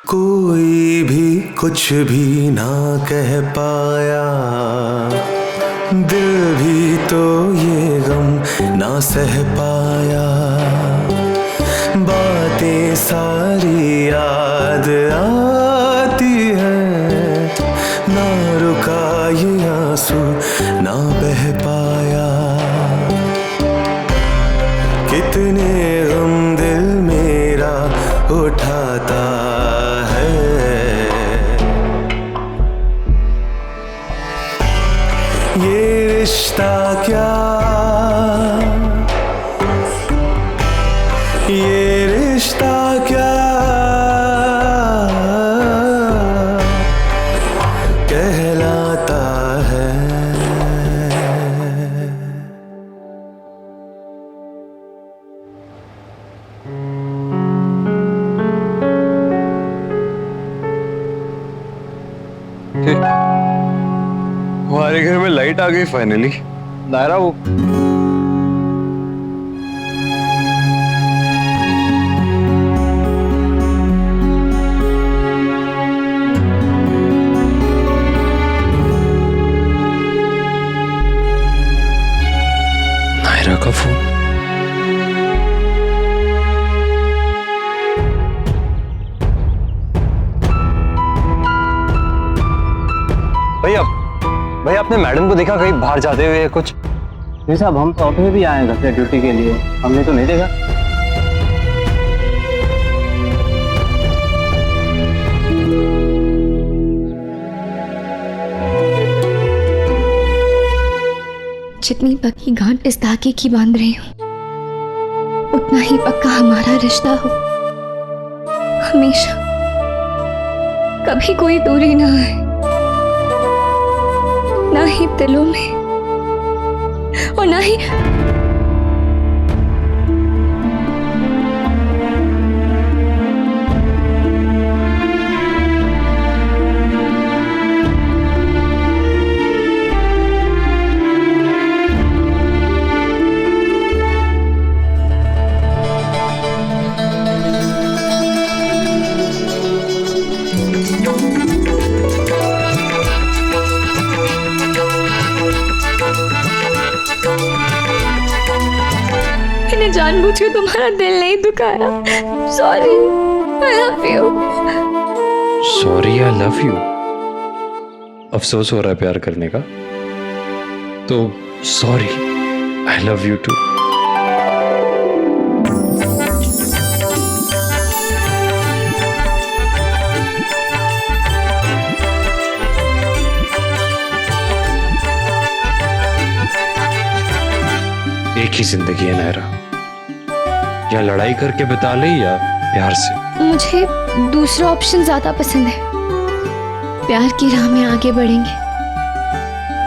कोई भी कुछ भी ना कह पाया, दिल भी तो ये गम ना सह पाया। बातें सारी याद आती हैं, ना रुका ये आंसू ना बह पाया। कितने गम दिल मेरा उठाता है, ये रिश्ता क्या, ये रिश्ता क्या कहलाता है। हमारे घर में लाइट आ गई फाइनली। नायरा वो नायरा का फोन। भैया आपने मैडम को देखा कहीं बाहर जाते हुए कुछ? जी साहब, हम तो ऑफिस में भी आए हैं घर से ड्यूटी के लिए, हमने तो नहीं देखा। जितनी पक्की गांठ इस धागे की बांध रही हूं, उतना ही पक्का हमारा रिश्ता हो। हमेशा, कभी कोई दूरी ना आए, ना ही दिलों में और ना ही मैंने जानबूझ के तुम्हारा दिल नहीं दुखाया। Sorry, I love you. Sorry, I love you. अफसोस हो रहा है प्यार करने का, तो sorry, I love you too. एक ही जिंदगी है नायरा, या लड़ाई करके बिता ले या प्यार से। मुझे दूसरा ऑप्शन ज्यादा पसंद है। प्यार की राह में आगे बढ़ेंगे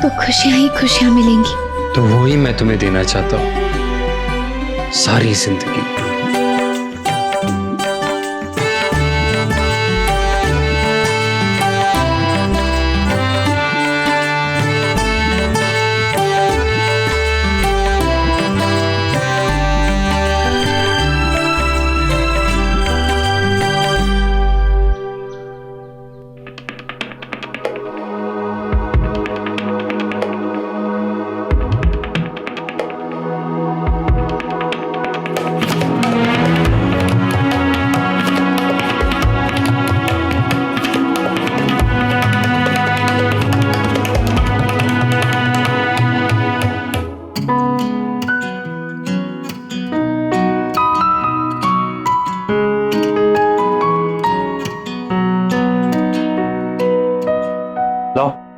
तो खुशियां ही खुशियां मिलेंगी। तो वो ही मैं तुम्हें देना चाहता हूँ, सारी जिंदगी।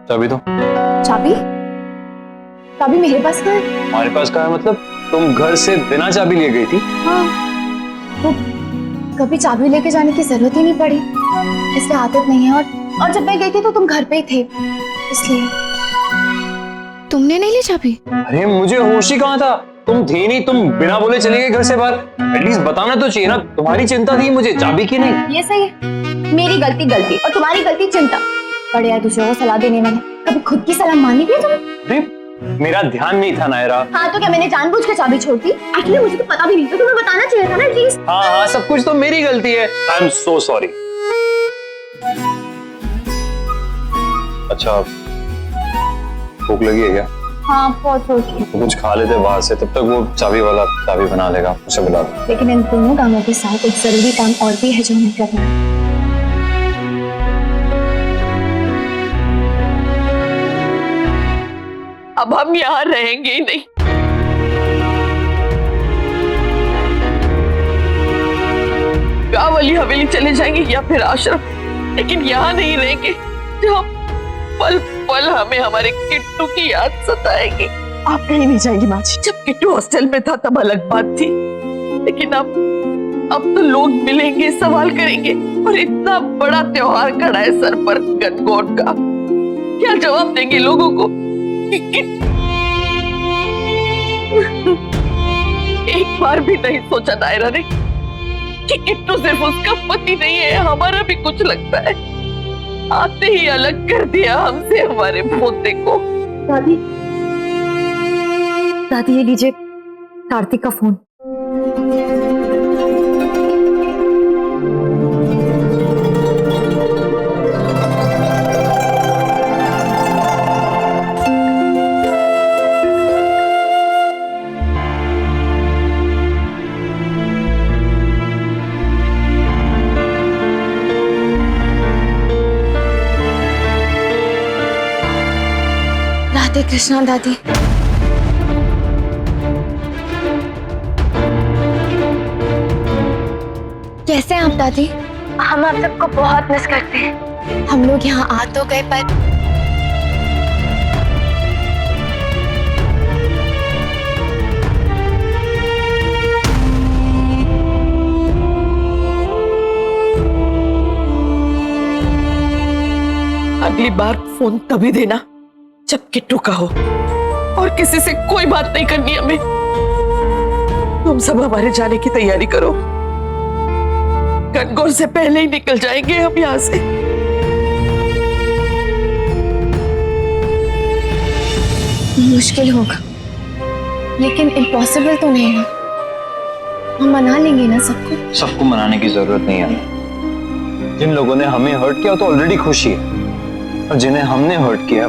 चाबी दो। चाबी? चाबी मेरे पास कहाँ है? हमारे पास कहाँ है मतलब? तुम घर से बिना चाबी ले गई थी? हाँ, तो कभी चाबी लेके जाने की जरूरत ही नहीं पड़ी, इसलिए आदत नहीं है। और जब मैं गई थी तो तुम घर पे ही थे, इसलिए। तुमने नहीं ली चाबी? अरे मुझे होश ही कहाँ था, तुम थी नहीं, तुम बिना बोले चले गए घर से बाहर। एटलीस्ट बताना तो चाहिए ना, तुम्हारी चिंता थी मुझे, चाबी की नहीं। ये सही है, मेरी गलती और तुम्हारी गलती चिंता। बड़े यार दूसरों को सलाह देने वाले, कभी खुद की सलाह मानी भी है तुमने? मेरा ध्यान नहीं था नायरा। हाँ तो क्या मैंने जानबूझ के चाबी छोड़ दी? एक्चुअली मुझे तो पता भी नहीं था, तुम्हें बताना चाहिए था ना एटलीस्ट। हाँ सब कुछ तो मेरी गलती है। I am so sorry. अच्छा, भूख लगी है क्या? हाँ बहुत होगी, तो कुछ खा लेते बाहर से, तब तक वो चाबी वाला चाबी बना लेगा, उसे बुला दो। लेकिन इन दोनों कामों के साथ एक जरूरी काम और भी है जो हमें करना है। अब हम यहाँ रहेंगे ही नहीं। गांव वाली हवेली चले जाएंगे या फिर आश्रम, लेकिन यहाँ नहीं रहेंगे जहाँ पल पल हमें हमारे किट्टू की याद सताएगी। आप कहीं नहीं जाएंगी माँ जी। जब किट्टू हॉस्टल में था तब अलग बात थी, लेकिन अब तो लोग मिलेंगे, सवाल करेंगे, और इतना बड़ा त्योहार खड़ा है सर पर गणगौर का। क्या जवाब देंगे लोगों को? एक बार भी नहीं सोचा नायरा ने कि किट्टू सिर्फ उसका पति नहीं है, हमारा भी कुछ लगता है। आते ही अलग कर दिया हमसे हमारे पोते को। दादी, दादी ये लीजिए कार्तिक का फोन। राधे कृष्णा दादी। कैसे हैं आप दादी? हम आप सबको बहुत मिस करते हैं। हम लोग यहाँ आ तो गए पर अगली बार फोन तभी देना जब किट्टू का हो, और किसी से कोई बात नहीं करनी हमें। तुम सब हमारे जाने की तैयारी करो, गणगौर से पहले ही निकल जाएंगे हम यहाँ से। मुश्किल होगा, लेकिन इम्पॉसिबल तो नहीं है। हम मना लेंगे ना सबको। सबको मनाने की जरूरत नहीं है। जिन लोगों ने हमें हर्ट किया तो ऑलरेडी खुशी है, और जिन्हें हमने हर्ट किया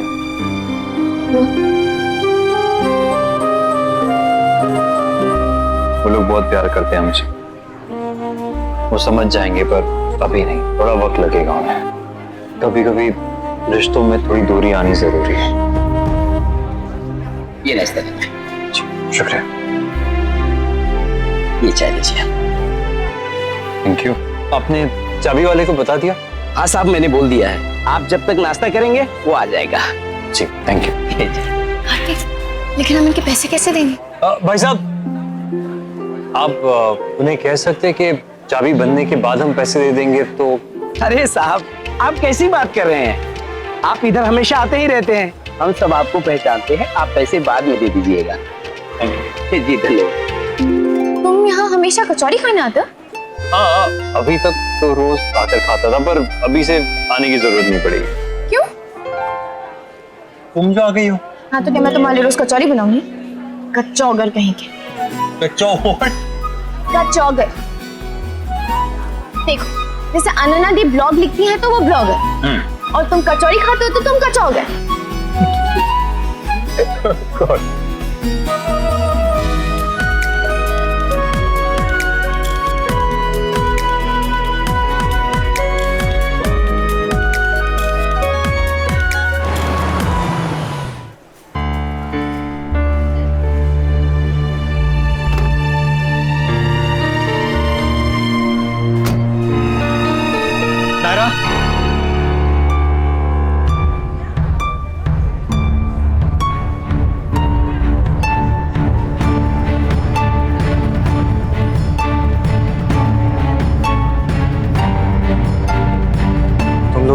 वो लोग बहुत प्यार करते हैं हमसे। वो समझ जाएंगे, पर अभी नहीं, थोड़ा वक्त लगेगा उन्हें। कभी कभी रिश्तों में थोड़ी दूरी आनी जरूरी है। ये नाश्ता शुक्रिया। ये चाय लीजिए। Thank you. आपने चाबी वाले को बता दिया? हाँ साहब, मैंने बोल दिया है, आप जब तक नाश्ता करेंगे वो आ जाएगा। जी थैंक यू। लेकिन हम इनके पैसे कैसे देंगे? भाई साहब, आप उन्हें कह सकते हैं कि चाबी बनने के बाद हम पैसे दे देंगे तो। अरे साहब, आप कैसी बात कर रहे हैं? आप इधर हमेशा आते ही रहते हैं, हम सब आपको पहचानते हैं। आप पैसे बाद में दे दीजिएगा। जी धन्यवाद। तुम यहाँ हमेशा कचौड़ी खाने आते हो? हाँ, अभी तक तो रोज आकर खाता था, पर अभी से आने की जरूरत नहीं पड़ेगी। क्यों? तुम जो आ गई हो। हाँ तो क्या मैं तुम्हारे रोज कचौड़ी बनाऊंगी? कचौगर कहीं के। कचौगर। देखो, जैसे अनन्या दी ब्लॉग लिखती है तो वो ब्लॉगर, और तुम कचौड़ी खाते हो तो तुम कचौगर।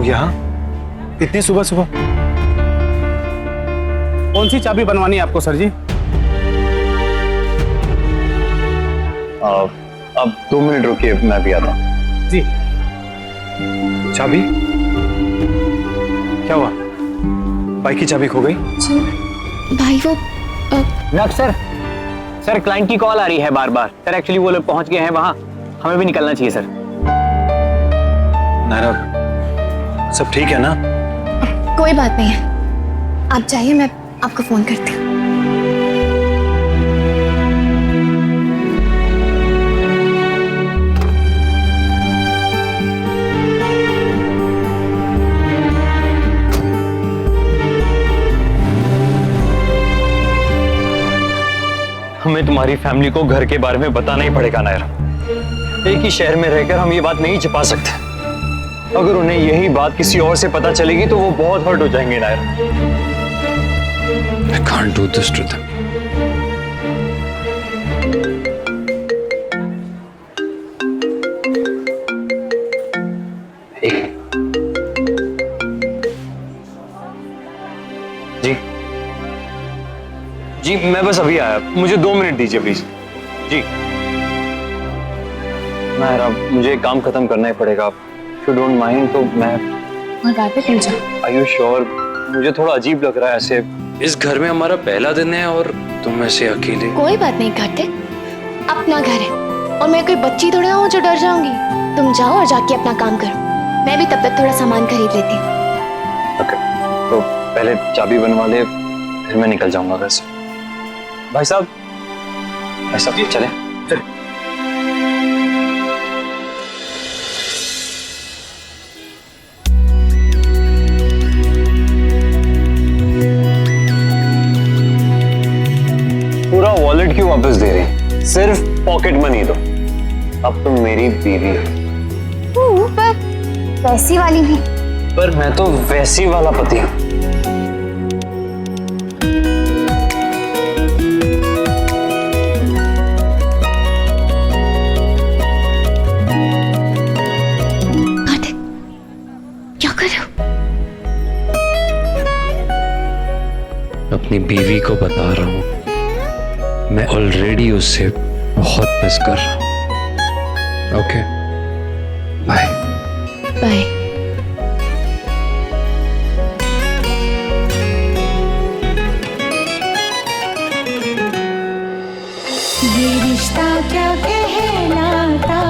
यहाँ इतनी सुबह सुबह? कौन सी चाबी बनवानी है आपको सर जी? अब 2 मिनट रुकिए, मैं भी आता हूँ। जी। चाबी क्या हुआ? बाइक की चाबी खो गई? भाई वो नक सर क्लाइंट की कॉल आ रही है बार बार। सर एक्चुअली वो लोग पहुंच गए हैं वहां, हमें भी निकलना चाहिए सर। नायरा, सब ठीक है ना? कोई बात नहीं है, आप जाइए, मैं आपको फोन करती हूँ। हमें तुम्हारी फैमिली को घर के बारे में बताना ही पड़ेगा नायरा। एक ही शहर में रहकर हम ये बात नहीं छिपा सकते। अगर उन्हें यही बात किसी और से पता चलेगी तो वो बहुत हर्ट हो जाएंगे Naira. I can't do this to them. जी जी, मैं बस अभी आया, मुझे 2 मिनट दीजिए प्लीज। जी नायरा, मुझे एक काम खत्म करना ही पड़ेगा। इफ यू डोंट माइंड तो मैं मिल जाओ। Are you sure? मुझे थोड़ा अजीब लग रहा है ऐसे। इस घर में हमारा पहला दिन है और तुम ऐसे अकेले। कोई बात नहीं कार्तिक, अपना घर है और मैं कोई बच्ची थोड़ा हूँ जो डर जाऊंगी। तुम जाओ और जाके अपना काम करो, मैं भी तब तक थोड़ा सामान खरीद लेती हूँ। ओके, तो पहले चाबी बनवा ले, फिर मैं निकल जाऊंगा घर से। भाई साहब चले। पूरा वॉलेट क्यों वापस दे रही? सिर्फ पॉकेट मनी दो। अब तुम मेरी बीवी हो। पर वैसी वाली नहीं। पर मैं तो वैसी वाला पति हूं। कार्तिक, क्या कर रहे हो? अपनी बीवी को बता रहा हूं, मैं ऑलरेडी उससे बहुत मिस कर रहा हूं। Okay, bye bye. ये रिश्ता क्या कहलाता